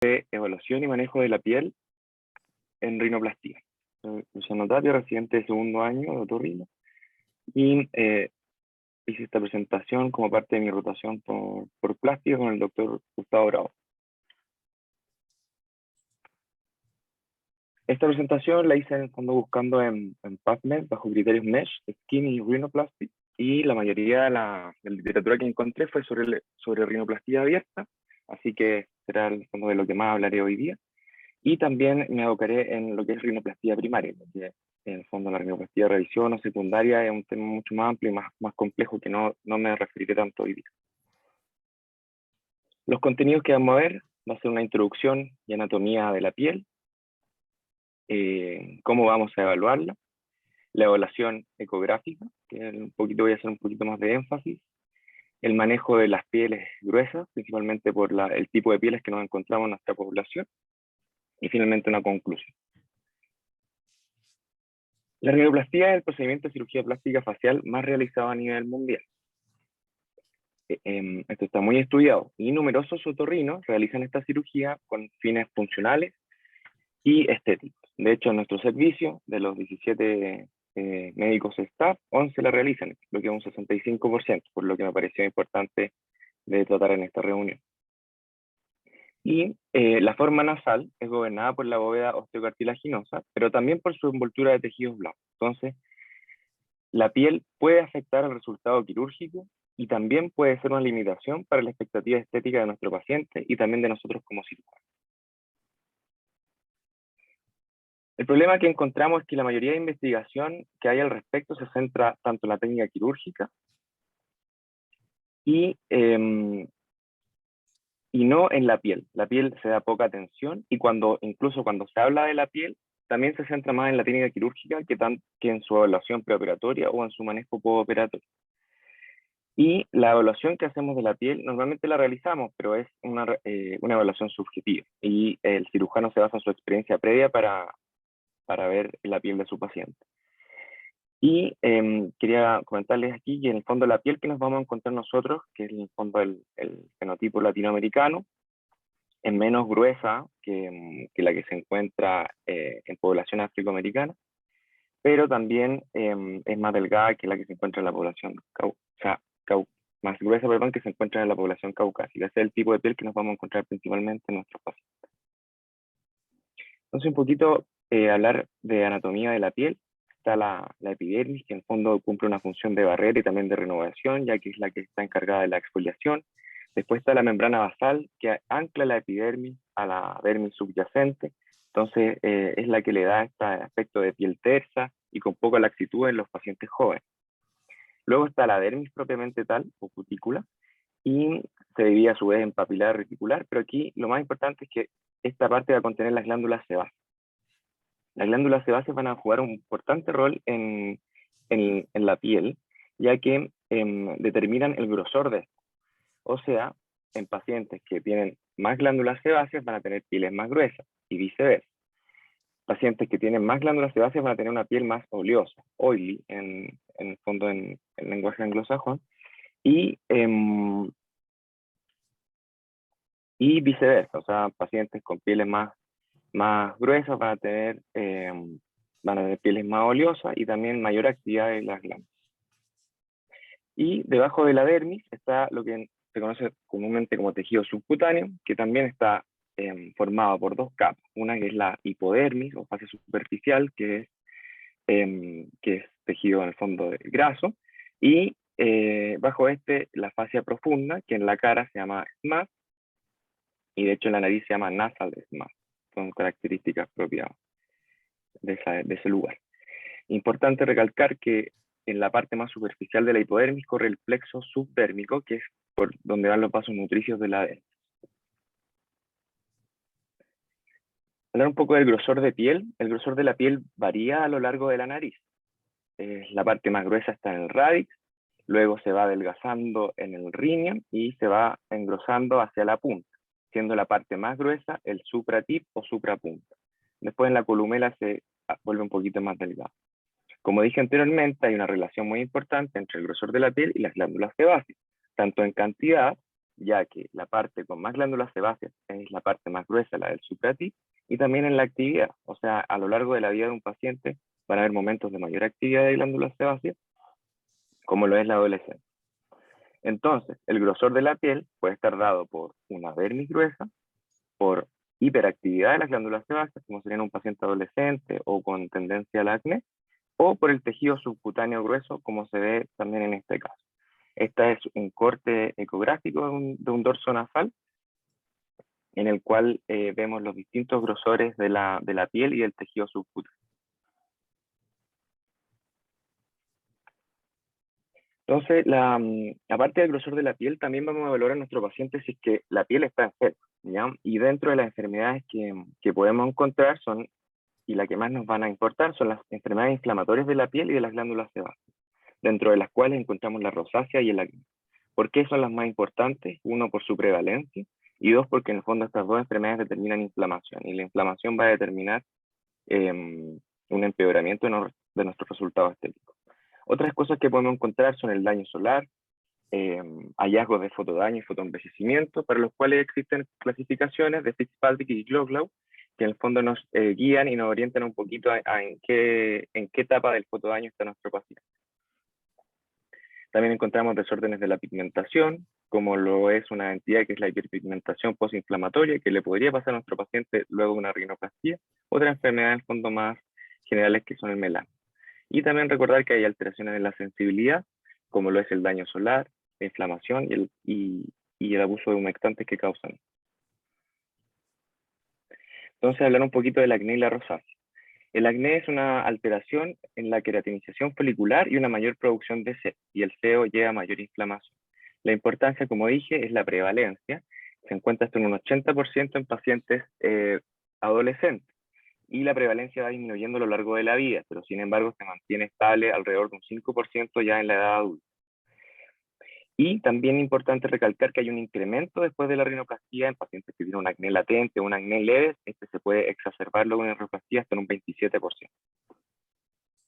de evaluación y manejo de la piel en rinoplastía. Soy Luciano Tapia, residente de segundo año de otorrino, y hice esta presentación como parte de mi rotación por plástica con el doctor Gustavo Bravo. Esta presentación la hice en el fondo buscando en PubMed bajo criterios MESH, Skin y Rhinoplasty, y la mayoría de la literatura que encontré fue sobre rinoplastía abierta, así que será el fondo de lo que más hablaré hoy día. Y también me abocaré en lo que es rinoplastía primaria, porque en el fondo la rinoplastía de revisión o secundaria es un tema mucho más amplio y más complejo que no me referiré tanto hoy día. Los contenidos que vamos a ver va a ser una introducción y anatomía de la piel, cómo vamos a evaluarla, la evaluación ecográfica, que voy a hacer un poquito más de énfasis, el manejo de las pieles gruesas, principalmente por el tipo de pieles que nos encontramos en nuestra población, y finalmente una conclusión. La rinoplastía es el procedimiento de cirugía plástica facial más realizado a nivel mundial. Esto está muy estudiado y numerosos otorrinos realizan esta cirugía con fines funcionales y estéticos. De hecho, en nuestro servicio, de los 17 médicos staff, 11 la realizan, lo que es un 65%, por lo que me pareció importante de tratar en esta reunión. Y la forma nasal es gobernada por la bóveda osteocartilaginosa, pero también por su envoltura de tejidos blancos. Entonces, la piel puede afectar el resultado quirúrgico y también puede ser una limitación para la expectativa estética de nuestro paciente y también de nosotros como cirujanos. El problema que encontramos es que la mayoría de investigación que hay al respecto se centra tanto en la técnica quirúrgica y no en la piel. La piel se da poca atención y incluso cuando se habla de la piel, también se centra más en la técnica quirúrgica que en su evaluación preoperatoria o en su manejo postoperatorio. Y la evaluación que hacemos de la piel normalmente la realizamos, pero es una evaluación subjetiva. Y el cirujano se basa en su experiencia previa para ver la piel de su paciente. Y quería comentarles aquí que en el fondo la piel que nos vamos a encontrar nosotros, que es en el fondo el fenotipo latinoamericano, es menos gruesa que la que se encuentra en población afroamericana, pero también es más delgada que la que se encuentra en la población más gruesa, perdón, que se encuentra en la población caucásica. Ese es el tipo de piel que nos vamos a encontrar principalmente en nuestros pacientes. Entonces, un poquito hablar de anatomía de la piel. Está la epidermis, que en el fondo cumple una función de barrera y también de renovación, ya que es la que está encargada de la exfoliación. Después está la membrana basal, que ancla la epidermis a la dermis subyacente. Entonces, es la que le da este aspecto de piel tersa y con poca laxitud en los pacientes jóvenes. Luego está la dermis propiamente tal, o cutícula, y se divide a su vez en papilar y reticular, pero aquí lo más importante es que esta parte va a contener las glándulas sebáceas. Las glándulas sebáceas van a jugar un importante rol en la piel, ya que determinan el grosor de esto. O sea, en pacientes que tienen más glándulas sebáceas van a tener pieles más gruesas, y viceversa. Pacientes que tienen más glándulas sebáceas van a tener una piel más oleosa, oily, en el fondo en el lenguaje anglosajón, y viceversa, o sea, pacientes con pieles más gruesas van a tener pieles más oleosas y también mayor actividad de las glándulas. Y debajo de la dermis está lo que se conoce comúnmente como tejido subcutáneo, que también está formado por dos capas. Una que es la hipodermis o fase superficial, que es tejido en el fondo graso, y bajo la fascia profunda, que en la cara se llama SMAS, y de hecho en la nariz se llama nasal SMAS. Son características propias de ese lugar. Importante recalcar que en la parte más superficial de la hipodermis corre el plexo subdérmico, que es por donde van los vasos nutricios de la dermis. Hablar un poco del grosor de piel. El grosor de la piel varía a lo largo de la nariz. La parte más gruesa está en el radix, luego se va adelgazando en el rinion y se va engrosando hacia la punta, siendo la parte más gruesa el supratip o suprapunta. Después en la columela se vuelve un poquito más delgado. Como dije anteriormente, hay una relación muy importante entre el grosor de la piel y las glándulas sebáceas, tanto en cantidad ya que la parte con más glándulas sebáceas es la parte más gruesa, la del supratis, y también en la actividad. O sea, a lo largo de la vida de un paciente van a haber momentos de mayor actividad de glándulas sebáceas, como lo es la adolescencia. Entonces, el grosor de la piel puede estar dado por una dermis gruesa, por hiperactividad de las glándulas sebáceas, como sería en un paciente adolescente o con tendencia al acné, o por el tejido subcutáneo grueso, como se ve también en este caso. Este es un corte ecográfico de un dorso nasal, en el cual vemos los distintos grosores de la piel y del tejido subcutáneo. Entonces, aparte del grosor de la piel, también vamos a evaluar a nuestro paciente si es que la piel está enferma, ¿ya? Y dentro de las enfermedades que podemos encontrar son, y la que más nos van a importar, son las enfermedades inflamatorias de la piel y de las glándulas sebáceas, dentro de las cuales encontramos la rosácea y el acné. ¿Por qué son las más importantes? Uno, por su prevalencia, y dos, porque en el fondo estas dos enfermedades determinan inflamación, y la inflamación va a determinar un empeoramiento de nuestros resultados estéticos. Otras cosas que podemos encontrar son el daño solar, hallazgos de fotodaño y fotoenvejecimiento, para los cuales existen clasificaciones de Fitzpatrick y Gloglow, que en el fondo nos guían y nos orientan un poquito a en qué etapa del fotodaño está nuestro paciente. También encontramos desórdenes de la pigmentación, como lo es una entidad que es la hiperpigmentación postinflamatoria, que le podría pasar a nuestro paciente luego de una rinoplastia. Otra enfermedad en el fondo más generales que son el melasma. Y también recordar que hay alteraciones en la sensibilidad, como lo es el daño solar, la inflamación y el abuso de humectantes que causan. Entonces, hablar un poquito del acné y la rosácea. El acné es una alteración en la queratinización folicular y una mayor producción de sebo, y el sebo lleva a mayor inflamación. La importancia, como dije, es la prevalencia. Se encuentra hasta en un 80% en pacientes adolescentes, y la prevalencia va disminuyendo a lo largo de la vida, pero sin embargo se mantiene estable alrededor de un 5% ya en la edad adulta. Y también es importante recalcar que hay un incremento después de la rinoplastia en pacientes que tienen un acné latente o un acné leve. Este se puede exacerbar luego en la rinoplastia hasta en un 27%.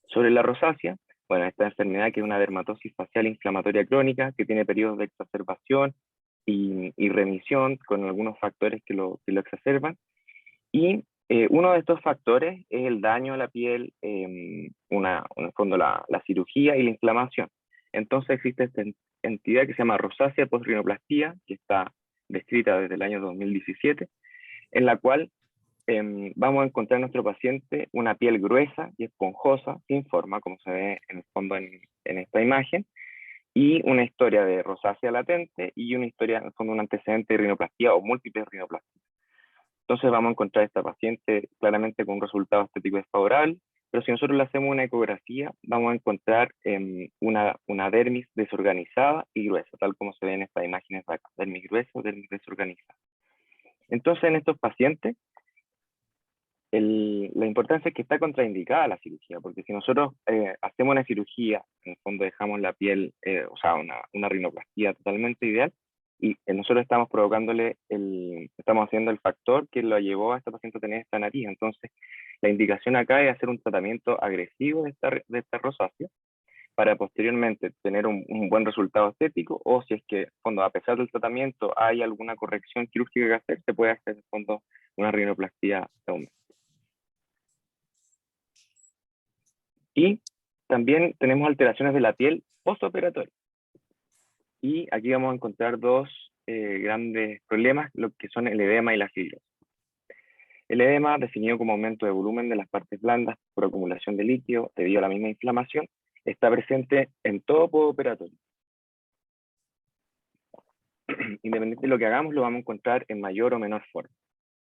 Sobre la rosácea, bueno, esta enfermedad que es una dermatosis facial inflamatoria crónica que tiene periodos de exacerbación y remisión con algunos factores que lo exacerban. Y uno de estos factores es el daño a la piel, en el fondo la cirugía y la inflamación. Entonces existe esta entidad que se llama rosácea post-rinoplastia, que está descrita desde el año 2017, en la cual vamos a encontrar en nuestro paciente una piel gruesa y esponjosa, sin forma, como se ve en el fondo en esta imagen, y una historia de rosácea latente y una historia, en el fondo, un antecedente de rinoplastia o múltiples rinoplastías. Entonces vamos a encontrar a esta paciente claramente con un resultado estético desfavorable, pero si nosotros le hacemos una ecografía, vamos a encontrar una dermis desorganizada y gruesa, tal como se ve en estas imágenes de acá, dermis gruesa o dermis desorganizada. Entonces en estos pacientes, la importancia es que está contraindicada la cirugía, porque si nosotros hacemos una cirugía, en el fondo dejamos la piel, o sea, una rinoplastia totalmente ideal, y nosotros estamos provocándole, estamos haciendo el factor que lo llevó a esta paciente a tener esta nariz. Entonces, la indicación acá es hacer un tratamiento agresivo de esta rosácea, para posteriormente tener un buen resultado estético, o si es que, fondo, a pesar del tratamiento, hay alguna corrección quirúrgica que hacer, se puede hacer, en fondo, una rinoplastia de aumento. Y también tenemos alteraciones de la piel postoperatoria. Y aquí vamos a encontrar dos grandes problemas, lo que son el edema y la fibrosis. El edema, definido como aumento de volumen de las partes blandas por acumulación de líquido debido a la misma inflamación, está presente en todo postoperatorio. Independientemente de lo que hagamos, lo vamos a encontrar en mayor o menor forma.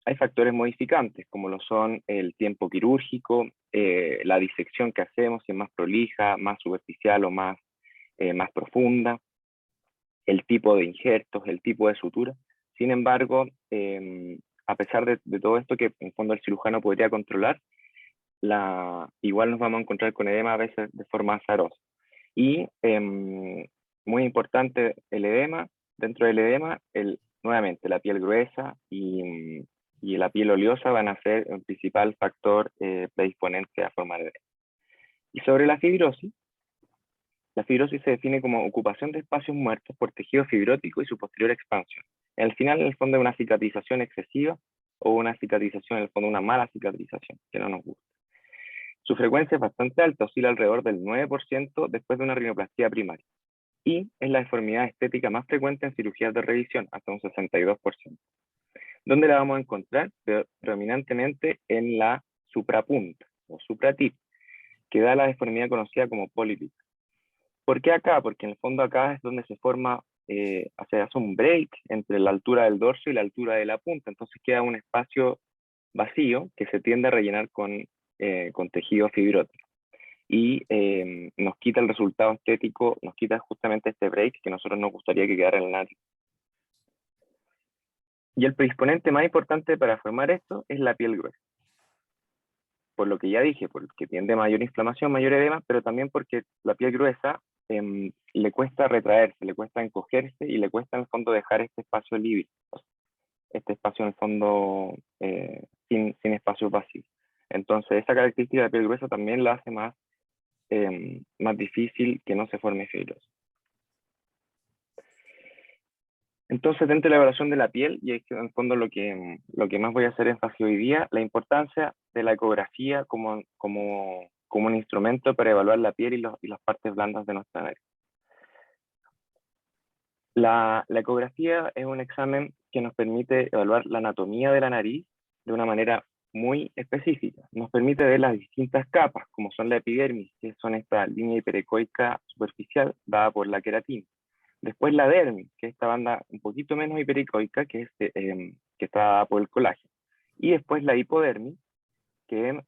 Hay factores modificantes, como lo son el tiempo quirúrgico, la disección que hacemos, si es más prolija, más superficial o más profunda, el tipo de injertos, el tipo de sutura. Sin embargo, a pesar de todo esto que en fondo el cirujano podría controlar, igual nos vamos a encontrar con edema a veces de forma azarosa. Y muy importante el edema, dentro del edema, nuevamente la piel gruesa y la piel oleosa van a ser el principal factor predisponente a formar edema. Y sobre la fibrosis, La fibrosis se define como ocupación de espacios muertos por tejido fibrótico y su posterior expansión. Al final, en el fondo, es una cicatrización excesiva o una cicatrización, en el fondo, una mala cicatrización, que no nos gusta. Su frecuencia es bastante alta, oscila alrededor del 9% después de una rinoplastia primaria. Y es la deformidad estética más frecuente en cirugías de revisión, hasta un 62%. ¿Dónde la vamos a encontrar? Predominantemente en la suprapunta o supratip, que da la deformidad conocida como polipip. ¿Por qué acá? Porque en el fondo acá es donde se forma, se hace un break entre la altura del dorso y la altura de la punta, entonces queda un espacio vacío que se tiende a rellenar con tejido fibrótico. Y nos quita el resultado estético, nos quita justamente este break que a nosotros nos gustaría que quedara en el nariz. Y el predisponente más importante para formar esto es la piel gruesa. Por lo que ya dije, porque tiende a mayor inflamación, mayor edema, pero también porque la piel gruesa le cuesta retraerse, le cuesta encogerse y le cuesta en el fondo dejar este espacio libre, este espacio en el fondo sin espacio vacío. Entonces esa característica de la piel gruesa también la hace más difícil que no se forme fibrosis. Entonces, dentro de la evaluación de la piel, y es que en el fondo lo que más voy a hacer énfasis hoy día, la importancia de la ecografía como un instrumento para evaluar la piel y las partes blandas de nuestra nariz. La ecografía es un examen que nos permite evaluar la anatomía de la nariz de una manera muy específica. Nos permite ver las distintas capas, como son la epidermis, que son esta línea hiperecoica superficial dada por la queratina. Después la dermis, que es esta banda un poquito menos hiperecoica, que está dada por el colágeno. Y después la hipodermis, que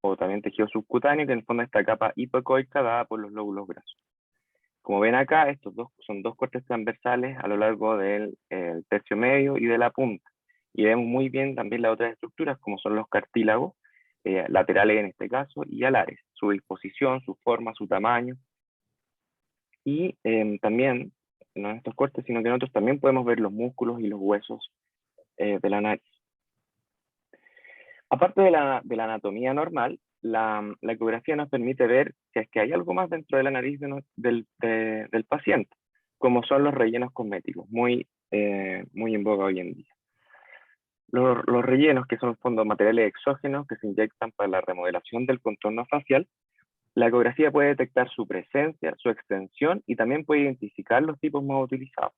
o también tejido subcutáneo, que en el fondo es esta capa hipoecoica dada por los lóbulos grasos. Como ven acá, estos son dos cortes transversales a lo largo del tercio medio y de la punta. Y vemos muy bien también las otras estructuras, como son los cartílagos, laterales en este caso, y alares, su disposición, su forma, su tamaño. Y también, no en estos cortes, sino que en otros también podemos ver los músculos y los huesos de la nariz. Aparte de la anatomía normal, la ecografía nos permite ver si es que hay algo más dentro de la nariz del paciente, como son los rellenos cosméticos, muy en boga hoy en día. Los rellenos, que son en el fondo materiales exógenos que se inyectan para la remodelación del contorno facial, la ecografía puede detectar su presencia, su extensión y también puede identificar los tipos más utilizados.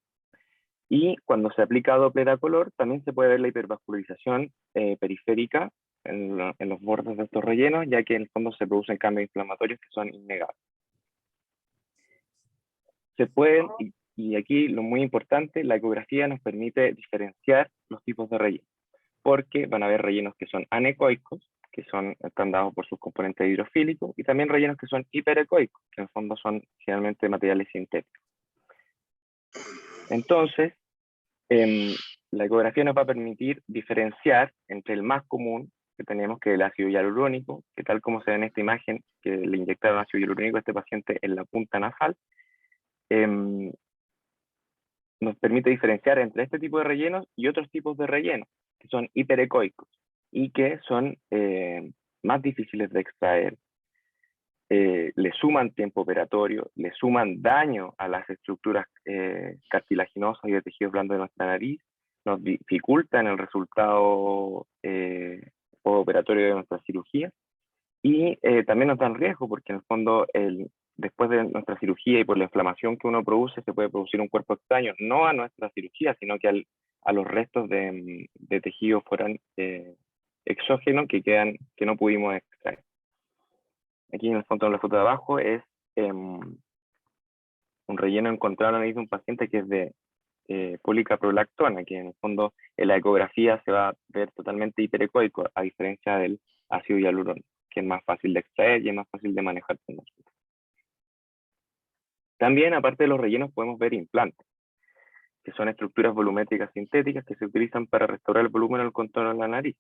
Y cuando se aplica Doppler a color, también se puede ver la hipervascularización periférica en los bordes de estos rellenos, ya que en el fondo se producen cambios inflamatorios que son innegables. Se pueden, y aquí lo muy importante, la ecografía nos permite diferenciar los tipos de relleno, porque van a haber rellenos que son anecoicos, que están dados por sus componentes hidrofílicos, y también rellenos que son hiperecoicos, que en el fondo son generalmente materiales sintéticos. Entonces, la ecografía nos va a permitir diferenciar entre el más común que tenemos, que es el ácido hialurónico, que tal como se ve en esta imagen, que le inyectaron ácido hialurónico a este paciente en la punta nasal, nos permite diferenciar entre este tipo de rellenos y otros tipos de rellenos, que son hiperecoicos y que son más difíciles de extraer, le suman tiempo operatorio, le suman daño a las estructuras cartilaginosas y de tejidos blandos de nuestra nariz, nos dificultan el resultado operatorio de nuestra cirugía y también nos dan riesgo porque en el fondo después de nuestra cirugía y por la inflamación que uno produce se puede producir un cuerpo extraño, no a nuestra cirugía, sino que a los restos de tejido exógeno que no pudimos extraer. Aquí en el fondo de la foto de abajo es un relleno encontrado en la nariz de un paciente que es de policaprolactona, que en el fondo en la ecografía se va a ver totalmente hiperecoico, a diferencia del ácido hialurónico, que es más fácil de extraer y es más fácil de manejar con nosotros. También, aparte de los rellenos, podemos ver implantes, que son estructuras volumétricas sintéticas que se utilizan para restaurar el volumen o el contorno de la nariz.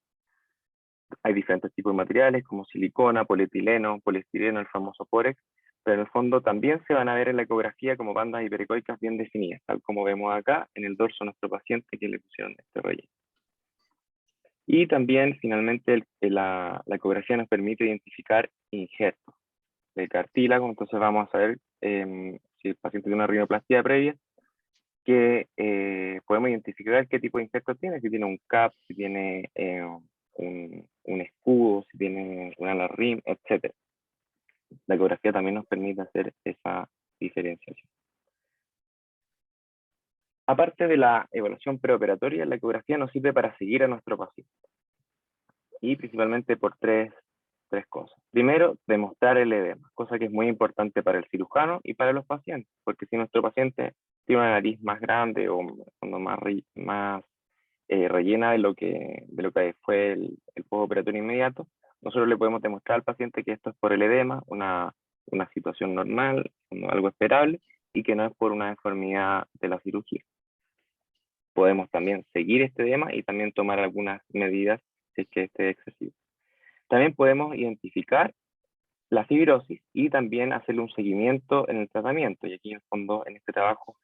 Hay diferentes tipos de materiales como silicona, polietileno, poliestireno, el famoso Porex, pero en el fondo también se van a ver en la ecografía como bandas hiperecoicas bien definidas, tal como vemos acá en el dorso de nuestro paciente que le pusieron este relleno. Y también, finalmente, la ecografía nos permite identificar injertos. de cartílago, entonces vamos a saber si el paciente tiene una rinoplastia previa, que podemos identificar qué tipo de injerto tiene, si tiene un CAP, si tiene un escudo, si tiene una LARRIM, etc. La ecografía también nos permite hacer esa diferenciación. Aparte de la evaluación preoperatoria, la ecografía nos sirve para seguir a nuestro paciente. Y principalmente por tres cosas. Primero, demostrar el edema, cosa que es muy importante para el cirujano y para los pacientes, porque si nuestro paciente tiene una nariz más grande o más rellena de lo que fue el postoperatorio inmediato, nosotros le podemos demostrar al paciente que esto es por el edema, una situación normal, algo esperable, y que no es por una deformidad de la cirugía. Podemos también seguir este edema y también tomar algunas medidas si es que este es excesivo. También podemos identificar la fibrosis y también hacerle un seguimiento en el tratamiento. Y aquí en el fondo, en este trabajo,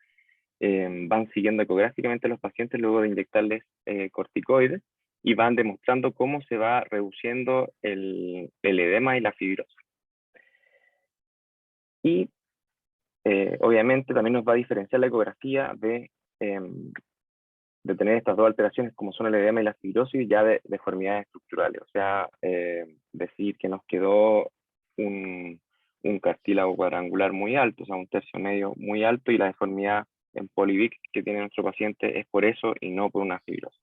van siguiendo ecográficamente a los pacientes luego de inyectarles corticoides y van demostrando cómo se va reduciendo el edema y la fibrosis. Y obviamente también nos va a diferenciar la ecografía de tener estas dos alteraciones como son el edema y la fibrosis ya de deformidades estructurales. O sea, decir que nos quedó un cartílago cuadrangular muy alto, o sea, un tercio medio muy alto, y la deformidad en Poly-Vic que tiene nuestro paciente es por eso y no por una fibrosis.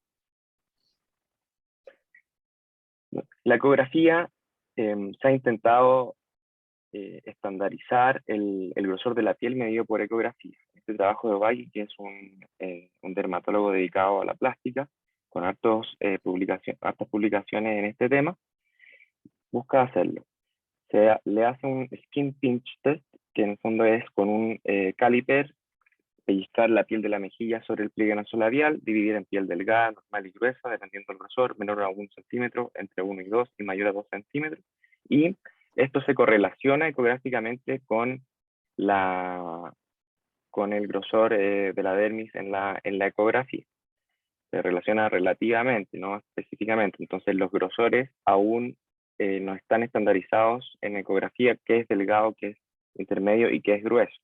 La ecografía se ha intentado estandarizar el grosor de la piel medido por ecografía. Este trabajo de Ovalle, que es un dermatólogo dedicado a la plástica, con hartas publicaciones en este tema, busca hacerlo. Le hace un skin pinch test, que en el fondo es con un caliper, pellizcar la piel de la mejilla sobre el pliegue nasolabial, dividir en piel delgada, normal y gruesa, dependiendo del grosor, menor a 1 centímetro, entre 1 y 2 y mayor a 2 centímetros. Y esto se correlaciona ecográficamente con el grosor de la dermis en la ecografía. Se relaciona relativamente, no específicamente. Entonces los grosores aún no están estandarizados en ecografía, qué es delgado, qué es intermedio y qué es grueso.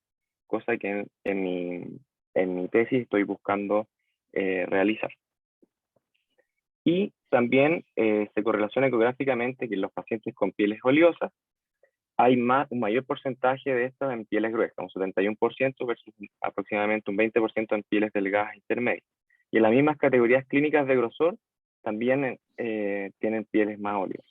Cosa que en mi tesis estoy buscando realizar. Y también se correlaciona ecográficamente que en los pacientes con pieles oleosas hay un mayor porcentaje de estas en pieles gruesas, un 71% versus aproximadamente un 20% en pieles delgadas intermedias. Y en las mismas categorías clínicas de grosor también tienen pieles más oleosas.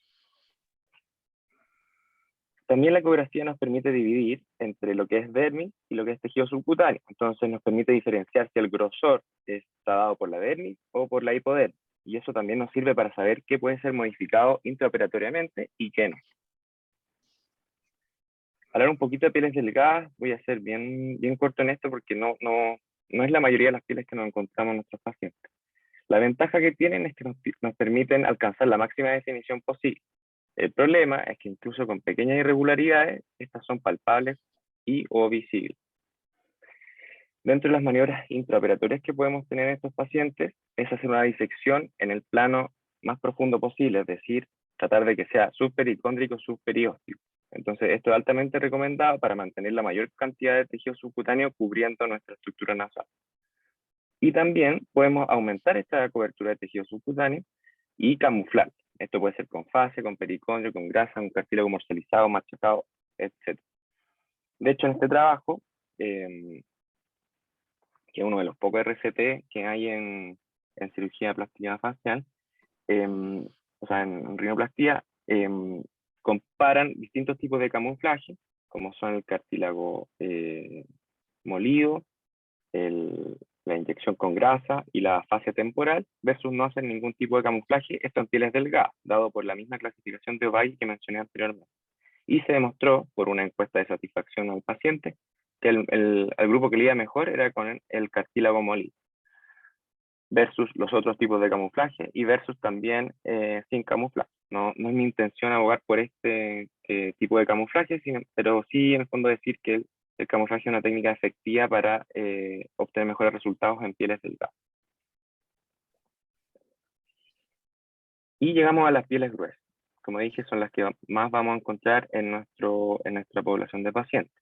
También la ecografía nos permite dividir entre lo que es dermis y lo que es tejido subcutáneo. Entonces nos permite diferenciar si el grosor está dado por la dermis o por la hipodermis. Y eso también nos sirve para saber qué puede ser modificado intraoperatoriamente y qué no. Hablar un poquito de pieles delgadas, voy a ser bien corto en esto porque no es la mayoría de las pieles que nos encontramos en nuestros pacientes. La ventaja que tienen es que nos permiten alcanzar la máxima definición posible. El problema es que incluso con pequeñas irregularidades, estas son palpables y o visibles. Dentro de las maniobras intraoperatorias que podemos tener en estos pacientes es hacer una disección en el plano más profundo posible, es decir, tratar de que sea subpericóndrico, subperióstico. Entonces, esto es altamente recomendado para mantener la mayor cantidad de tejido subcutáneo cubriendo nuestra estructura nasal. Y también podemos aumentar esta cobertura de tejido subcutáneo y camuflar. Esto puede ser con fascia, con pericondrio, con grasa, un cartílago morcializado, machacado, etc. De hecho, en este trabajo, que es uno de los pocos RCT que hay en cirugía plástica facial, o sea, en rinoplastia, comparan distintos tipos de camuflaje, como son el cartílago molido, la inyección con grasa y la fascia temporal, versus no hacer ningún tipo de camuflaje, esto en pieles delgadas, dado por la misma clasificación de Ovalle que mencioné anteriormente. Y se demostró, por una encuesta de satisfacción al paciente, que el grupo que le iba mejor era con el cartílago molido, versus los otros tipos de camuflaje y versus también sin camuflaje. No es mi intención abogar por este tipo de camuflaje, pero sí en el fondo decir que el camuflaje es una técnica efectiva para obtener mejores resultados en pieles delgadas. Y llegamos a las pieles gruesas. como dije, son las que más vamos a encontrar en nuestra población de pacientes.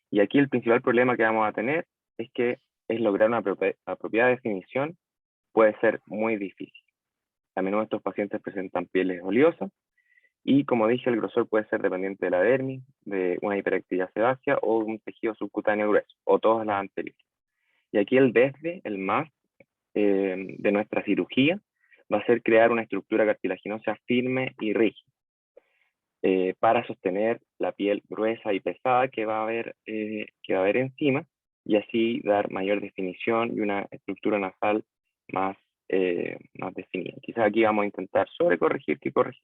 Y aquí el principal problema que vamos a tener es que lograr una apropiada definición puede ser muy difícil. A menudo estos pacientes presentan pieles oleosas y, como dije, el grosor puede ser dependiente de la dermis, de una hiperactividad sebácea o de un tejido subcutáneo grueso, o todas las anteriores. Y aquí el desde, el más de nuestra cirugía, va a ser crear una estructura cartilaginosa firme y rígida para sostener la piel gruesa y pesada que va a haber encima, y así dar mayor definición y una estructura nasal más definida. Quizás aquí vamos a intentar sobrecorregir que corregir.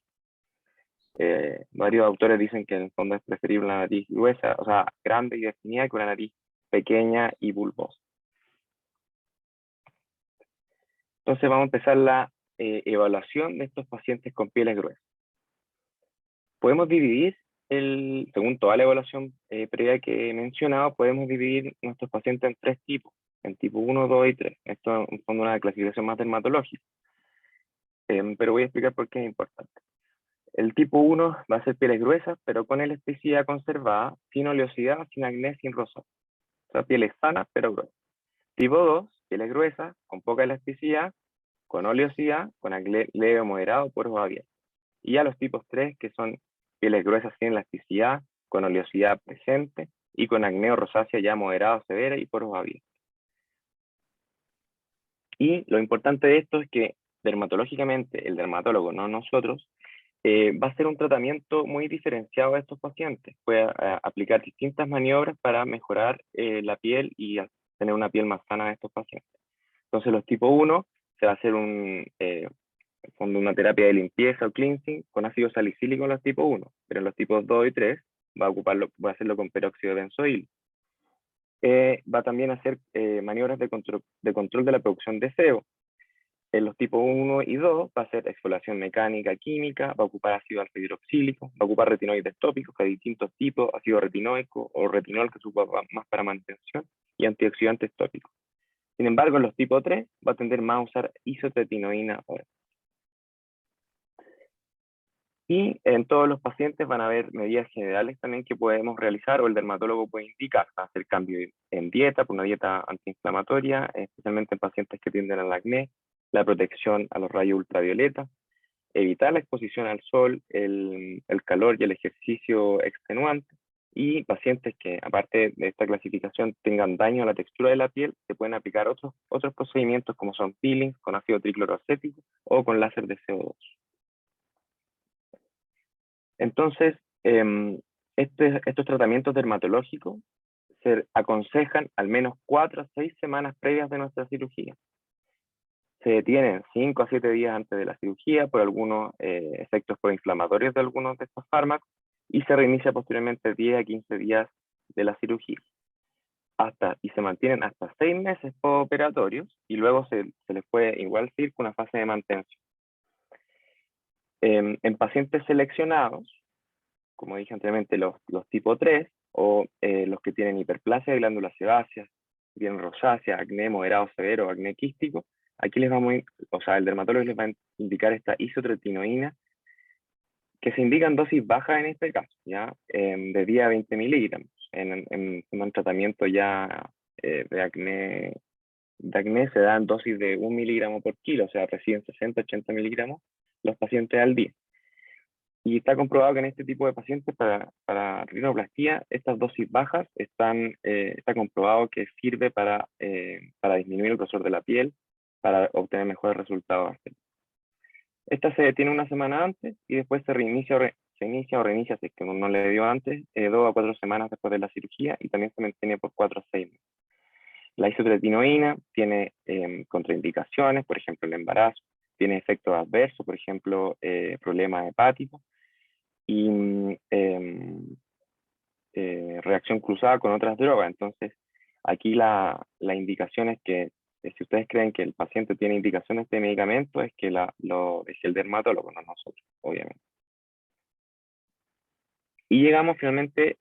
Varios autores dicen que en el fondo es preferible una nariz gruesa, o sea, grande y definida, que una nariz pequeña y bulbosa. Entonces vamos a empezar la evaluación de estos pacientes con pieles gruesas. Podemos dividir, según toda la evaluación previa que he mencionado, podemos dividir nuestros pacientes en 3 tipos, en tipo 1, 2 y 3. Esto es en fondo una clasificación más dermatológica, pero voy a explicar por qué es importante. El tipo 1 va a ser pieles gruesas, pero con elasticidad conservada, sin oleosidad, sin acné, sin rosácea. O sea, pieles sanas, pero gruesas. Tipo 2, pieles gruesas, con poca elasticidad, con oleosidad, con acné leve o moderado, poros abiertos. Y a los tipos 3, que son pieles gruesas sin elasticidad, con oleosidad presente y con acné o rosácea ya moderada o severa y poros abiertos. Y lo importante de esto es que dermatológicamente el dermatólogo, no nosotros, va a hacer un tratamiento muy diferenciado a estos pacientes. Puede aplicar distintas maniobras para mejorar la piel y tener una piel más sana de estos pacientes. Entonces los tipo 1 se va a hacer una terapia de limpieza o cleansing con ácido salicílico en los tipo 1, pero en los tipos 2 y 3 va a hacerlo con peróxido de benzoil. Va también a hacer maniobras de control de la producción de sebo. En los tipos 1 y 2 va a ser exfoliación mecánica, química, va a ocupar ácido alfa hidroxílico, va a ocupar retinoides tópicos que hay distintos tipos, ácido retinoico o retinol que se ocupa más para mantención, y antioxidantes tópicos. Sin embargo, en los tipos 3 va a tender más a usar isotretinoína oral. Y en todos los pacientes van a haber medidas generales también que podemos realizar o el dermatólogo puede indicar, hacer cambio en dieta, por una dieta antiinflamatoria, especialmente en pacientes que tienden al acné, la protección a los rayos ultravioleta, evitar la exposición al sol, el calor y el ejercicio extenuante, y pacientes que, aparte de esta clasificación, tengan daño a la textura de la piel, se pueden aplicar otros procedimientos como son peelings con ácido tricloroacético o con láser de CO2. Entonces, estos tratamientos dermatológicos se aconsejan al menos 4 a 6 semanas previas de nuestra cirugía. Se detienen 5 a 7 días antes de la cirugía por algunos efectos proinflamatorios de algunos de estos fármacos y se reinicia posteriormente 10 a 15 días de la cirugía. Y se mantienen hasta 6 meses postoperatorios y luego se les puede igual seguir con una fase de mantención. En pacientes seleccionados, como dije anteriormente, los tipo 3 o los que tienen hiperplasia de glándulas sebáceas, tienen rosácea, acné moderado severo, acné quístico, aquí el dermatólogo les va a indicar esta isotretinoína, que se indica en dosis bajas en este caso, ¿ya? De 10 a 20 miligramos, en un tratamiento ya de acné se da en dosis de 1 miligramo por kilo, o sea, reciben 60-80 miligramos los pacientes al día. Y está comprobado que en este tipo de pacientes para rinoplastia, estas dosis bajas está comprobado que sirve para disminuir el grosor de la piel, para obtener mejores resultados. Esta se detiene una semana antes y después se inicia o reinicia, si es que no le dio antes, 2 a 4 semanas después de la cirugía, y también se mantiene por 4 a 6 meses. La isotretinoína tiene contraindicaciones, por ejemplo el embarazo, tiene efectos adversos, por ejemplo problemas hepáticos, y reacción cruzada con otras drogas. Entonces, aquí la indicación es que si ustedes creen que el paciente tiene indicaciones de medicamento, es que lo deje el dermatólogo, no nosotros, obviamente. Y llegamos finalmente,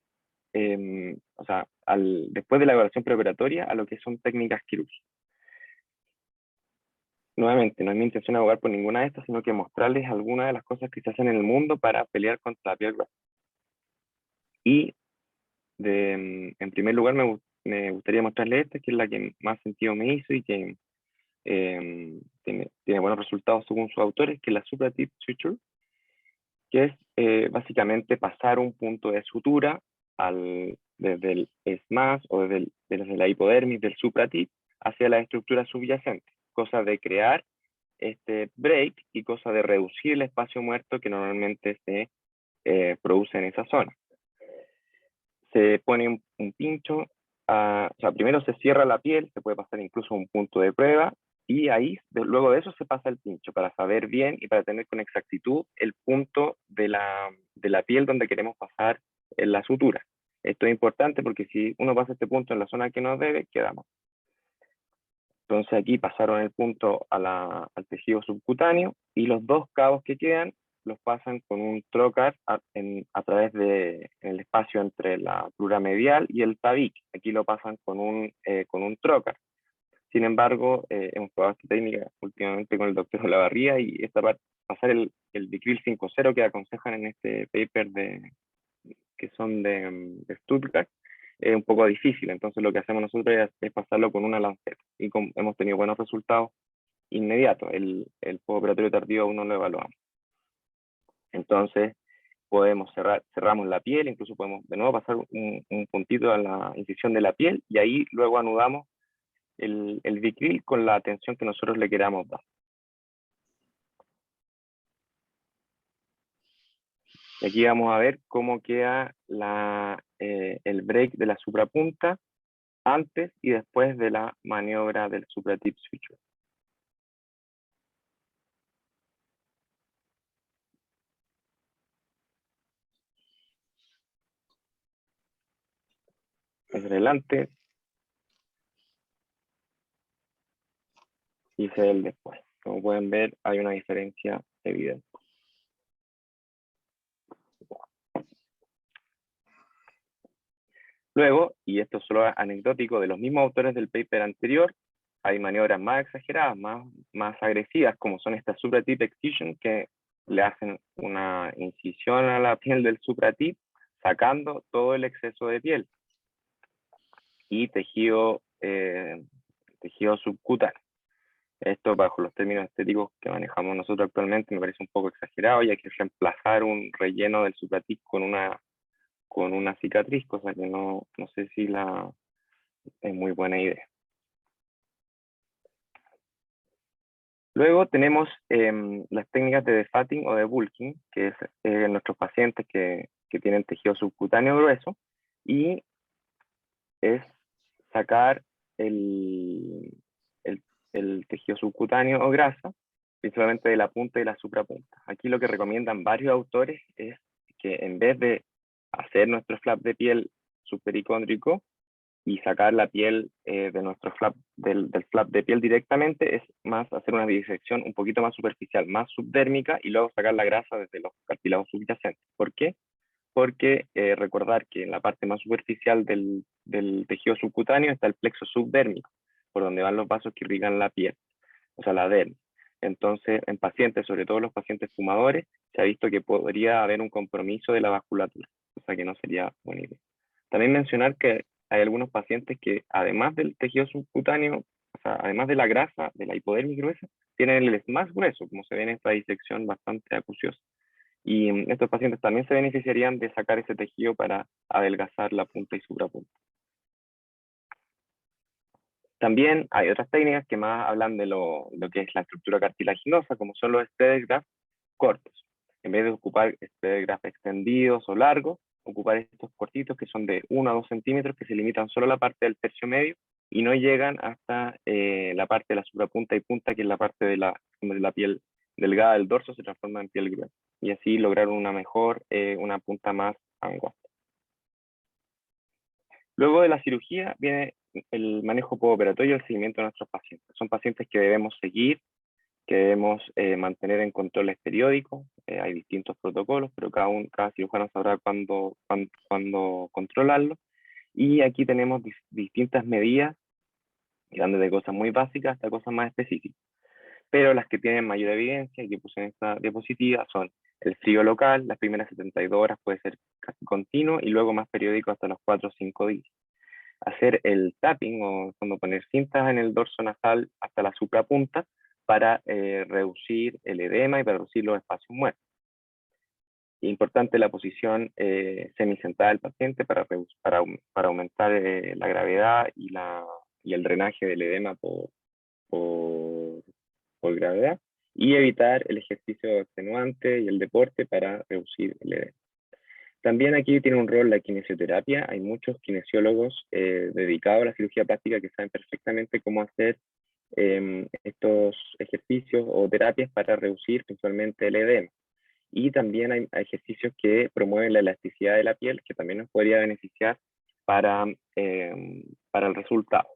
después de la evaluación preoperatoria, a lo que son técnicas quirúrgicas. Nuevamente, no es mi intención abogar por ninguna de estas, sino que mostrarles algunas de las cosas que se hacen en el mundo para pelear contra la piel grasa. Y en primer lugar me gustaría mostrarles esta, que es la que más sentido me hizo y que tiene buenos resultados según sus autores, que es la supratip suture, que es básicamente pasar un punto de sutura desde el ESMAS o desde la hipodermis del supratip hacia la estructura subyacente, cosa de crear este break y cosa de reducir el espacio muerto que normalmente se produce en esa zona. Se pone un pincho, o sea, primero se cierra la piel, se puede pasar incluso un punto de prueba, y ahí, luego de eso se pasa el pincho para saber bien y para tener con exactitud el punto de la piel donde queremos pasar en la sutura. Esto es importante porque si uno pasa este punto en la zona que no debe, quedamos. Entonces aquí pasaron el punto al tejido subcutáneo y los dos cabos que quedan los pasan con un trocar a través del espacio entre la pleura medial y el tabique. Aquí lo pasan con un trocar. Sin embargo, hemos probado esta técnica últimamente con el doctor Olavarría y pasar el Vicryl 5.0 que aconsejan en este paper que son de Stuttgart, es un poco difícil. Entonces lo que hacemos nosotros es pasarlo con una lanceta y hemos tenido buenos resultados inmediatos. El postoperatorio tardío aún no lo evaluamos. Entonces cerramos la piel, incluso podemos de nuevo pasar un puntito a la incisión de la piel y ahí luego anudamos el Vicryl con la tensión que nosotros le queramos dar. Y aquí vamos a ver cómo queda el break de la suprapunta antes y después de la maniobra del supratip suture. Hacia adelante y se ve el después. Como pueden ver, hay una diferencia evidente. Luego, y esto es solo anecdótico, de los mismos autores del paper anterior, hay maniobras más exageradas, más agresivas, como son estas supratip excision, que le hacen una incisión a la piel del supratip, sacando todo el exceso de piel y tejido subcutáneo. Esto, bajo los términos estéticos que manejamos nosotros actualmente, me parece un poco exagerado, y hay que reemplazar un relleno del supratip con una cicatriz, cosa que no sé si es muy buena idea. Luego tenemos las técnicas de defatting o de bulking, que es nuestros pacientes que tienen tejido subcutáneo grueso, y es sacar el tejido subcutáneo o grasa, principalmente de la punta y la suprapunta. Aquí lo que recomiendan varios autores es que en vez de hacer nuestro flap de piel subpericóndrico y sacar la piel de nuestro flap, del flap de piel directamente, es más hacer una disección un poquito más superficial, más subdérmica, y luego sacar la grasa desde los cartílagos subyacentes. ¿Por qué? Porque recordar que en la parte más superficial del tejido subcutáneo está el plexo subdérmico, por donde van los vasos que irrigan la piel, o sea, la dermis. Entonces, en pacientes, sobre todo los pacientes fumadores, se ha visto que podría haber un compromiso de la vasculatura, o sea que no sería buena idea. También mencionar que hay algunos pacientes que, además del tejido subcutáneo, o sea, además de la grasa, de la hipodermis gruesa, tienen el más grueso, como se ve en esta disección bastante acuciosa. Y estos pacientes también se beneficiarían de sacar ese tejido para adelgazar la punta y suprapunta. También hay otras técnicas que más hablan de lo que es la estructura cartilaginosa, como son los spread grafts cortos. En vez de ocupar spread grafts extendidos o largos, ocupar estos cortitos que son de 1 a 2 centímetros, que se limitan solo a la parte del tercio medio y no llegan hasta la parte de la suprapunta y punta, que es la parte de la piel delgada del dorso, se transforma en piel gruesa. Y así lograr una punta más angosta. Luego de la cirugía viene el manejo postoperatorio y el seguimiento de nuestros pacientes. Son pacientes que debemos seguir, que debemos mantener en controles periódicos. Hay distintos protocolos, pero cada cirujano sabrá cuándo controlarlo. Y aquí tenemos distintas medidas, de cosas muy básicas hasta cosas más específicas. pero las que tienen mayor evidencia y que puse en esta diapositiva son el frío local, las primeras 72 horas puede ser casi continuo y luego más periódico hasta los 4 o 5 días. Hacer el tapping o cuando poner cintas en el dorso nasal hasta la suprapunta para reducir el edema y para reducir los espacios muertos. Importante la posición semisentada del paciente para aumentar la gravedad y el drenaje del edema por gravedad, y evitar el ejercicio extenuante y el deporte para reducir el edema. También aquí tiene un rol la kinesioterapia. Hay muchos kinesiólogos dedicados a la cirugía plástica que saben perfectamente cómo hacer estos ejercicios o terapias para reducir principalmente el edema. Y también hay ejercicios que promueven la elasticidad de la piel, que también nos podría beneficiar para el resultado.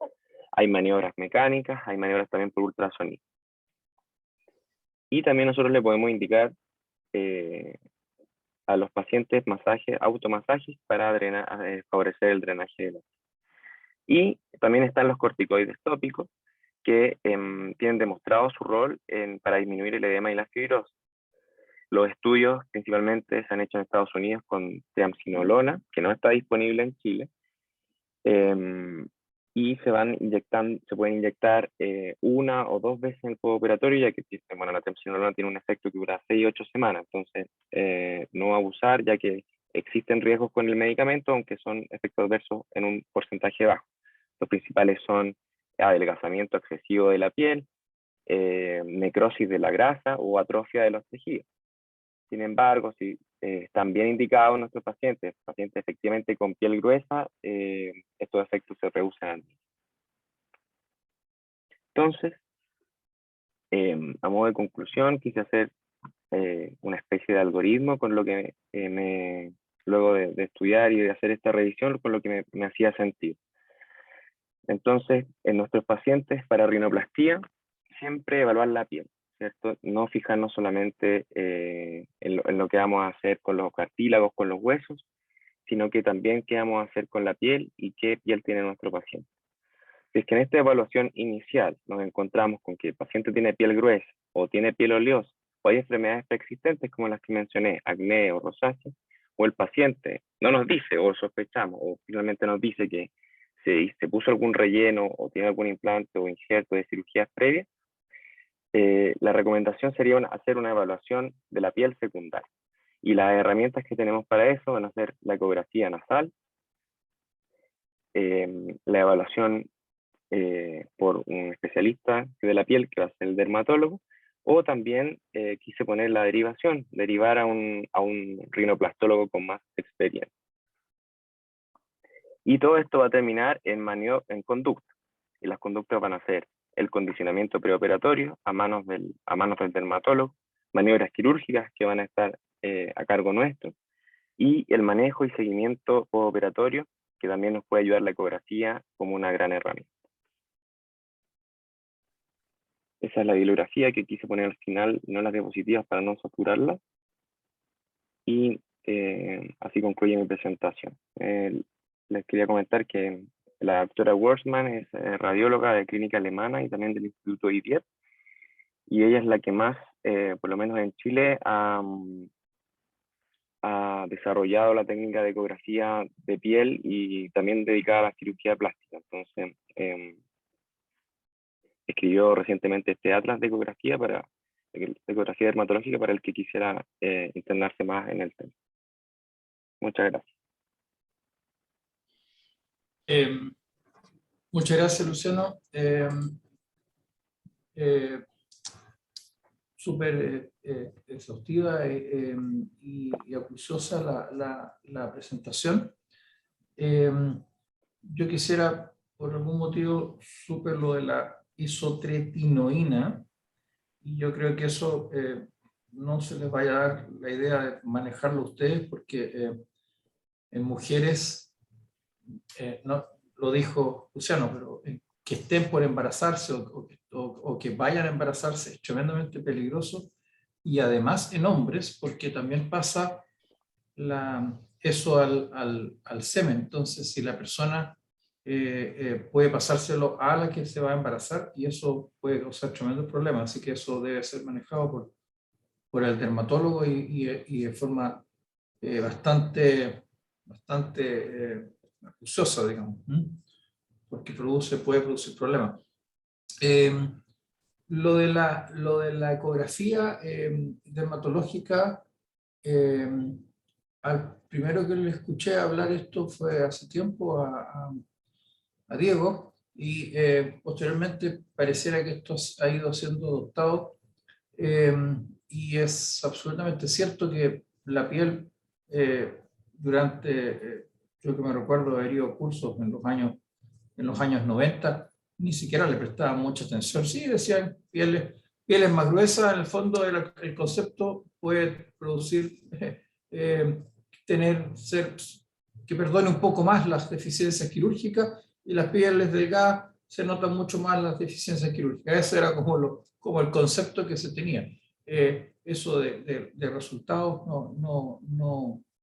Hay maniobras mecánicas, hay maniobras también por ultrasonido. Y también nosotros le podemos indicar a los pacientes masajes, automasajes para favorecer el drenaje de la piel. Y también están los corticoides tópicos, que tienen demostrado su rol para disminuir el edema y la fibrosis. Los estudios principalmente se han hecho en Estados Unidos con triamcinolona, que no está disponible en Chile, y se pueden inyectar 1 o 2 veces en el postoperatorio, ya que bueno, la triamcinolona tiene un efecto que dura 6 o 8 semanas, entonces no abusar, ya que existen riesgos con el medicamento, aunque son efectos adversos en un porcentaje bajo. Los principales son adelgazamiento excesivo de la piel, necrosis de la grasa o atrofia de los tejidos. Sin embargo, si están bien indicados nuestros pacientes efectivamente con piel gruesa, estos efectos se reducen. Entonces, a modo de conclusión, quise hacer una especie de algoritmo con lo que luego de estudiar y de hacer esta revisión, con lo que me hacía sentido. Entonces, en nuestros pacientes para rinoplastía, siempre evaluar la piel, ¿cierto? No fijarnos solamente en lo que vamos a hacer con los cartílagos, con los huesos, sino que también qué vamos a hacer con la piel y qué piel tiene nuestro paciente. Si es que en esta evaluación inicial nos encontramos con que el paciente tiene piel gruesa o tiene piel oleosa, o hay enfermedades preexistentes como las que mencioné, acné o rosácea, o el paciente no nos dice o sospechamos o finalmente nos dice que se puso algún relleno o tiene algún implante o injerto de cirugías previas, la recomendación sería hacer una evaluación de la piel secundaria. Y las herramientas que tenemos para eso van a ser la ecografía nasal, la evaluación por un especialista de la piel, que va a ser el dermatólogo, o también quise poner la derivación, derivar a un rinoplastólogo con más experiencia. Y todo esto va a terminar en conducta. Y las conductas van a ser el condicionamiento preoperatorio a manos del dermatólogo, maniobras quirúrgicas que van a estar a cargo nuestro, y el manejo y seguimiento postoperatorio, que también nos puede ayudar la ecografía como una gran herramienta. Esa es la bibliografía que quise poner al final, no las diapositivas para no saturarlas. Y así concluye mi presentación. Les quería comentar que la doctora Wurzmann es radióloga de clínica alemana y también del Instituto IDIEP, y ella es la que más, por lo menos en Chile, ha desarrollado la técnica de ecografía de piel y también dedicada a la cirugía plástica. Entonces, escribió recientemente este atlas de ecografía dermatológica para el que quisiera internarse más en el tema. Muchas gracias. Muchas gracias, Luciano. Súper exhaustiva y acuciosa la presentación. Yo quisiera, por algún motivo, supe lo de la isotretinoína, y yo creo que eso no se les vaya a dar la idea de manejarlo ustedes, porque en mujeres, no lo dijo Luciano, pero que estén por embarazarse o que vayan a embarazarse es tremendamente peligroso, y además en hombres, porque también pasa eso al semen. Entonces, si la persona puede pasárselo a la que se va a embarazar y eso puede causar tremendos problemas. Así que eso debe ser manejado por el dermatólogo y de forma bastante acuciosa, digamos, porque puede producir problemas. Lo de la ecografía dermatológica, al primero que le escuché hablar esto fue hace tiempo a Diego, y posteriormente pareciera que esto ha ido siendo adoptado, y es absolutamente cierto que la piel yo que me recuerdo de haber ido a cursos en los años 90, ni siquiera le prestaba mucha atención. Sí, decían pieles más gruesas, en el fondo el concepto puede producir, eh, que perdone un poco más las deficiencias quirúrgicas, y las pieles delgadas se notan mucho más las deficiencias quirúrgicas. Ese era como el concepto que se tenía. Eso de resultados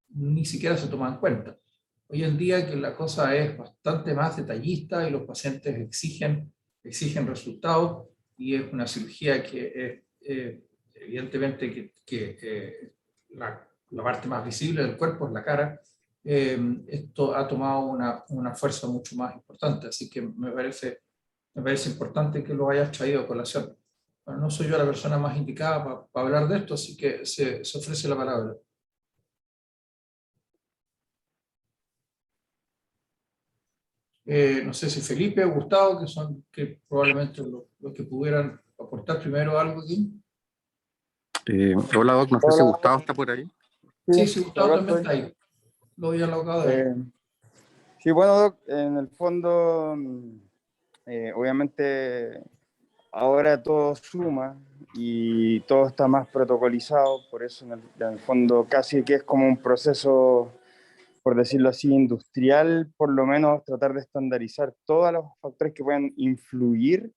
ni siquiera se toma en cuenta. Hoy en día que la cosa es bastante más detallista y los pacientes exigen resultados, y es una cirugía que evidentemente la parte más visible del cuerpo es la cara. Esto ha tomado una fuerza mucho más importante, así que me parece importante que lo hayas traído a colación. Bueno, no soy yo la persona más indicada para hablar de esto, así que se ofrece la palabra. No sé si Felipe o Gustavo, que probablemente los que pudieran aportar primero algo aquí. Hola Doc, no sé si Hola. Gustavo está por ahí. Sí, Gustavo también está ahí. Lo voy a lograr de ver. Sí, bueno, Doc, en el fondo, obviamente ahora todo suma y todo está más protocolizado, por eso en el fondo casi que es como un proceso, por decirlo así, industrial, por lo menos tratar de estandarizar todos los factores que puedan influir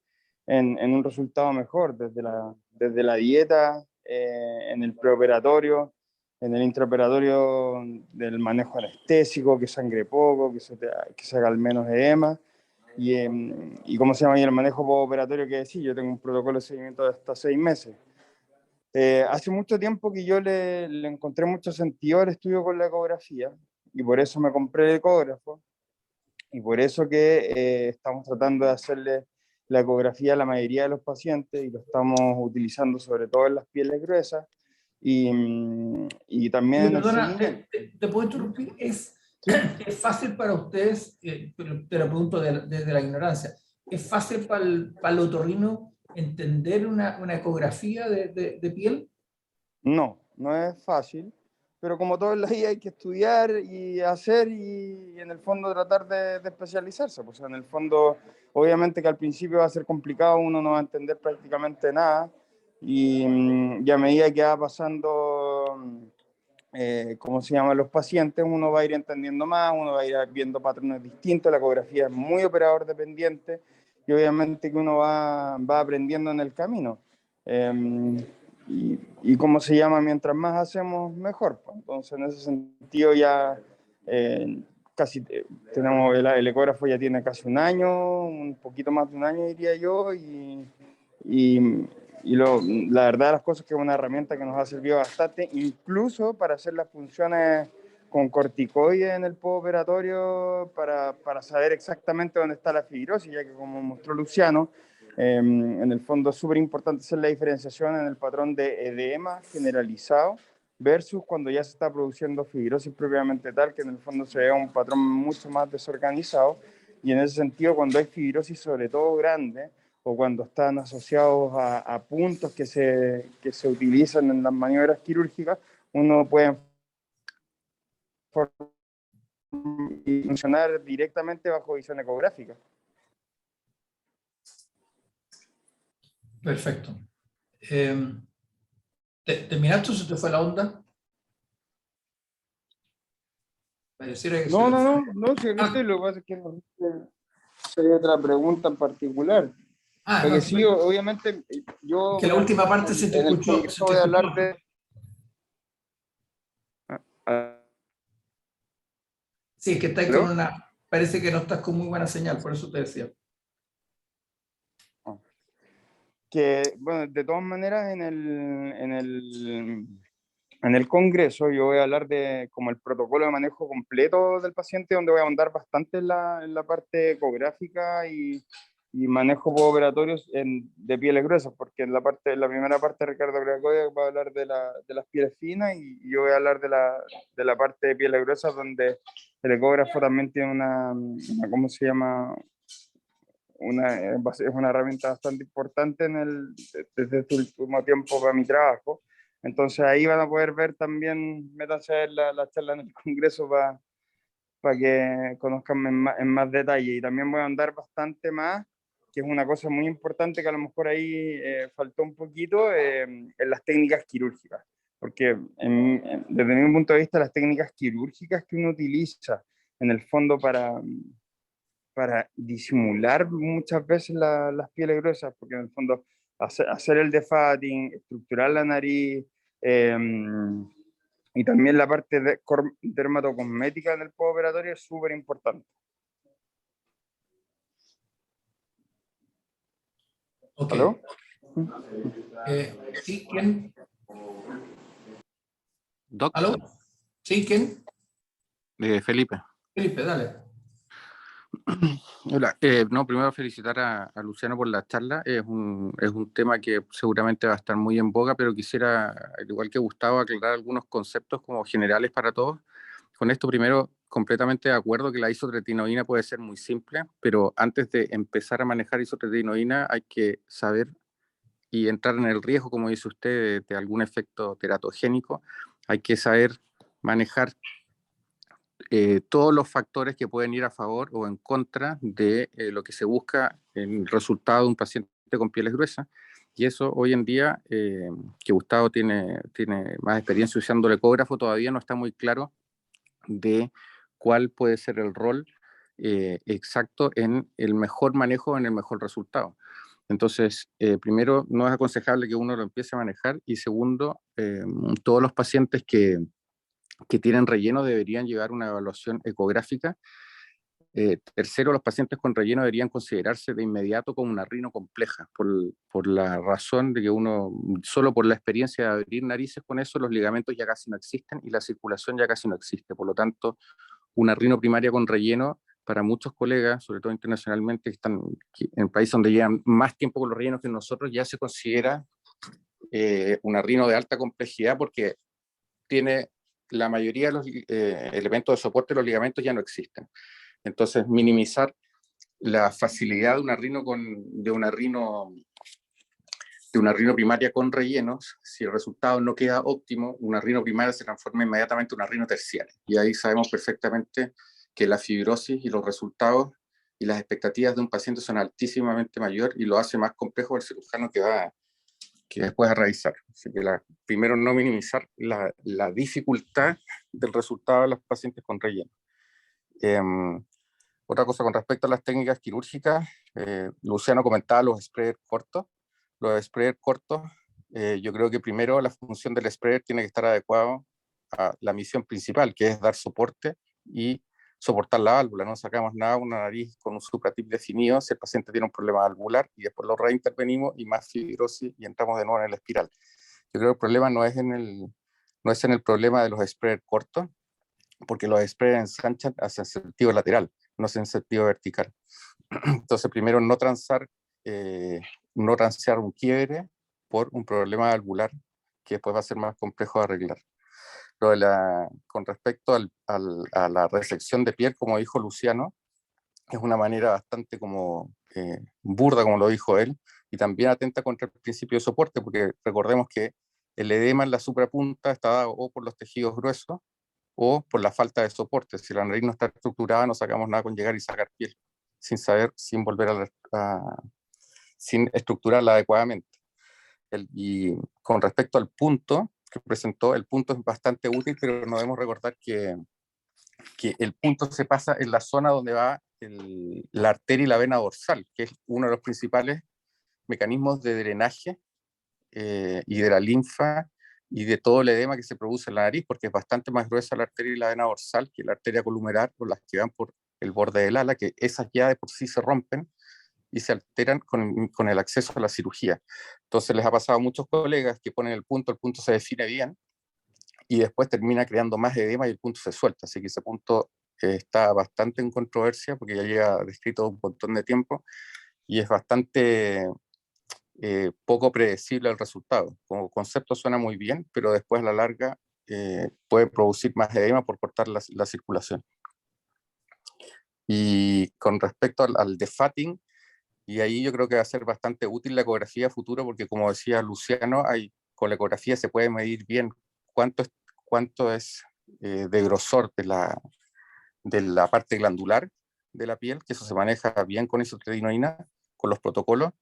en un resultado mejor, desde la dieta, en el preoperatorio, en el intraoperatorio, del manejo anestésico, que sangre poco, que se haga al menos edema, y cómo se llama, y el manejo postoperatorio, que sí, yo tengo un protocolo de seguimiento de hasta 6 meses. Hace mucho tiempo que yo le encontré mucho sentido al estudio con la ecografía, y por eso me compré el ecógrafo, y por eso que estamos tratando de hacerle la ecografía a la mayoría de los pacientes, y lo estamos utilizando sobre todo en las pieles gruesas, y también en el Perdona, seguimiento. te puedo interrumpir. ¿Sí? Es fácil para ustedes, pero te lo pregunto desde la ignorancia, ¿es fácil para el otorrino entender una ecografía de piel? No, no es fácil, pero como todo en la vida hay que estudiar y hacer, y en el fondo tratar de especializarse. Pues en el fondo, obviamente que al principio va a ser complicado, uno no va a entender prácticamente nada, y a medida que va pasando, ¿cómo se llaman los pacientes? Uno va a ir entendiendo más, uno va a ir viendo patrones distintos, la ecografía es muy operador dependiente, y obviamente que uno va aprendiendo en el camino. Y cómo se llama, mientras más hacemos, mejor. Pues. Entonces, en ese sentido ya casi tenemos, el ecógrafo ya tiene casi un año, un poquito más de un año diría yo, y la verdad de las cosas es que es una herramienta que nos ha servido bastante, incluso para hacer las funciones con corticoides en el postoperatorio, para saber exactamente dónde está la fibrosis, ya que como mostró Luciano, en el fondo es súper importante hacer la diferenciación en el patrón de edema generalizado versus cuando ya se está produciendo fibrosis propiamente tal, que en el fondo se ve un patrón mucho más desorganizado, y en ese sentido cuando hay fibrosis sobre todo grande, o cuando están asociados a puntos que se utilizan en las maniobras quirúrgicas, uno puede funcionar directamente bajo visión ecográfica. Perfecto. ¿Terminaste o se te fue la onda? Pareciera que No, si aquí estoy, lo que pasa es que no sé hay otra pregunta en particular. Porque sí, obviamente, yo que la última parte se te en el escuchó. congreso voy a hablar de... Sí, es que estáis ¿Aló? parece que no estás con muy buena señal, por eso te decía. Que, bueno, de todas maneras, en el Congreso yo voy a hablar de como el protocolo de manejo completo del paciente, donde voy a ahondar bastante en la parte ecográfica y manejo postoperatorio de pieles gruesas, porque en la primera parte Ricardo Gracoya va a hablar de las pieles finas y yo voy a hablar de la parte de pieles gruesas, donde el ecógrafo también tiene ¿cómo se llama? Es una herramienta bastante importante desde este último tiempo para mi trabajo. Entonces ahí van a poder ver también, métanse a ver la charla en el Congreso para que conozcan en más detalle. Y también voy a andar bastante más, que es una cosa muy importante que a lo mejor ahí faltó un poquito, en las técnicas quirúrgicas. Porque desde mi punto de vista, las técnicas quirúrgicas que uno utiliza en el fondo para disimular muchas veces las pieles gruesas, porque en el fondo hacer el defatting, estructurar la nariz, eh, y también la parte dermatocosmética del postoperatorio es súper importante. Ok. ¿Aló? ¿Sí? ¿Quién? Doc, ¿Aló? ¿Sí? ¿Quién? Felipe. Felipe, dale. Hola. No, primero felicitar a Luciano por la charla. Es un tema que seguramente va a estar muy en boga, pero quisiera, al igual que Gustavo, aclarar algunos conceptos como generales para todos. Con esto primero, completamente de acuerdo que la isotretinoína puede ser muy simple, pero antes de empezar a manejar isotretinoína hay que saber y entrar en el riesgo, como dice usted, de algún efecto teratogénico. Hay que saber manejar todos los factores que pueden ir a favor o en contra de lo que se busca en el resultado de un paciente con pieles gruesas. Y eso hoy en día, que Gustavo tiene más experiencia usando el ecógrafo, todavía no está muy claro de cuál puede ser el rol exacto en el mejor manejo, en el mejor resultado. Entonces, primero, no es aconsejable que uno lo empiece a manejar, y segundo, todos los pacientes que tienen relleno deberían llevar una evaluación ecográfica. Tercero, los pacientes con relleno deberían considerarse de inmediato como una rino compleja, por la razón de que uno, solo por la experiencia de abrir narices con eso, los ligamentos ya casi no existen y la circulación ya casi no existe. Por lo tanto, una rino primaria con relleno, para muchos colegas, sobre todo internacionalmente, que están en países donde llevan más tiempo con los rellenos que nosotros, ya se considera una rino de alta complejidad, porque tiene la mayoría de los elementos de soporte, los ligamentos ya no existen. Entonces, minimizar la facilidad de una rino primaria con rellenos, si el resultado no queda óptimo, una rino primaria se transforma inmediatamente en una rino terciaria. Y ahí sabemos perfectamente que la fibrosis y los resultados y las expectativas de un paciente son altísimamente mayor, y lo hace más complejo el cirujano que después a realizar. Así que primero, no minimizar la dificultad del resultado de los pacientes con relleno. Otra cosa con respecto a las técnicas quirúrgicas, Luciano comentaba los sprayers cortos. Los sprayers cortos, yo creo que primero la función del sprayer tiene que estar adecuado a la misión principal, que es dar soporte y soportar la válvula. No sacamos nada a una nariz con un supratip definido si el paciente tiene un problema valvular y después lo reintervenimos y más fibrosis y entramos de nuevo en la espiral. Yo creo que el problema no es en el problema de los sprayers cortos, porque los sprayers ensanchan hacia el sentido lateral, no hacia el sentido vertical. Entonces, primero, no transear un quiebre por un problema valvular que después va a ser más complejo de arreglar. Con respecto a la resección de piel, como dijo Luciano, es una manera bastante como burda, como lo dijo él, y también atenta contra el principio de soporte, porque recordemos que el edema en la suprapunta está dado o por los tejidos gruesos o por la falta de soporte. Si la nariz no está estructurada, no sacamos nada con llegar y sacar piel, sin volver sin estructurarla adecuadamente. Y con respecto al punto que presentó, el punto es bastante útil, pero no debemos recordar que el punto se pasa en la zona donde va la arteria y la vena dorsal, que es uno de los principales mecanismos de drenaje y de la linfa y de todo el edema que se produce en la nariz, porque es bastante más gruesa la arteria y la vena dorsal que la arteria columeral, por las que van por el borde del ala, que esas ya de por sí se rompen y se alteran con el acceso a la cirugía. Entonces les ha pasado a muchos colegas que ponen el punto se define bien, y después termina creando más edema y el punto se suelta. Así que ese punto está bastante en controversia porque ya lleva descrito un montón de tiempo y es bastante poco predecible el resultado. Como concepto suena muy bien, pero después a la larga puede producir más edema por cortar la circulación. Y con respecto al defatting, y ahí yo creo que va a ser bastante útil la ecografía futuro, porque como decía Luciano, con la ecografía se puede medir bien cuánto es de grosor de la parte glandular de la piel, que eso se maneja bien con isotretinoína, con los protocolos,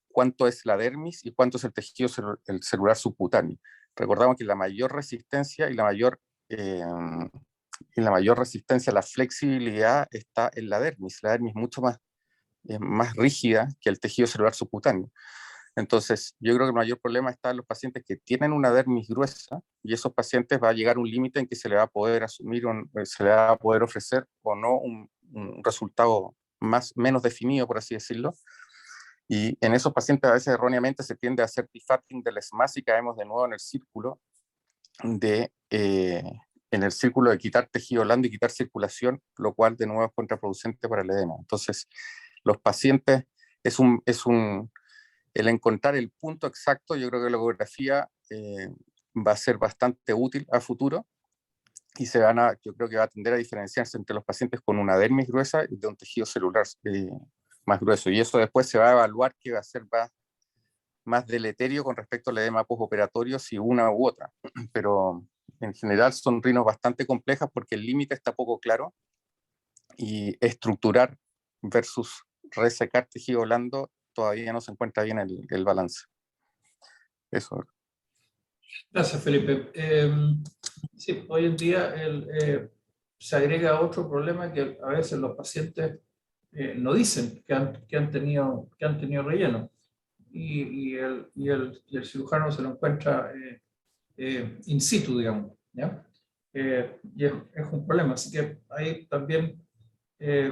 cuánto es la dermis y cuánto es el tejido celular subcutáneo. Recordamos que la mayor resistencia y la mayor resistencia a la flexibilidad está en la dermis. La dermis es mucho más rígida que el tejido celular subcutáneo. Entonces, yo creo que el mayor problema está en los pacientes que tienen una dermis gruesa, y esos pacientes va a llegar un límite en que se le va a poder asumir, se le va a poder ofrecer o no un resultado menos definido, por así decirlo. Y en esos pacientes a veces erróneamente se tiende a hacer defatting del SMAS y caemos de nuevo en el círculo de quitar tejido blando y quitar circulación, lo cual de nuevo es contraproducente para el edema. Entonces, los pacientes el encontrar el punto exacto, yo creo que la ecografía va a ser bastante útil a futuro, y yo creo que va a tender a diferenciarse entre los pacientes con una dermis gruesa y de un tejido celular más grueso, y eso después se va a evaluar que va a ser más deleterio con respecto al edema postoperatorio si una u otra, pero en general son rinos bastante complejas porque el límite está poco claro, y estructurar versus resecar tejido blando todavía no se encuentra bien el balance. Eso. Gracias, Felipe. Sí, hoy en día se agrega otro problema que a veces los pacientes no dicen que han tenido relleno, y el cirujano se lo encuentra in situ, digamos, ¿ya? Y es un problema. Así que ahí también,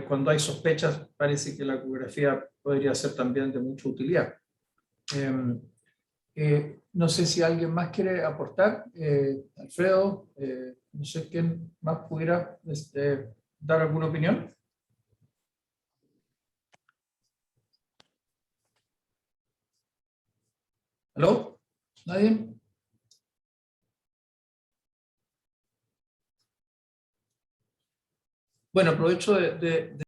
cuando hay sospechas, parece que la ecografía podría ser también de mucha utilidad. No sé si alguien más quiere aportar. Alfredo, no sé quién más pudiera dar alguna opinión. ¿Aló? ¿Nadie? Bueno, aprovecho de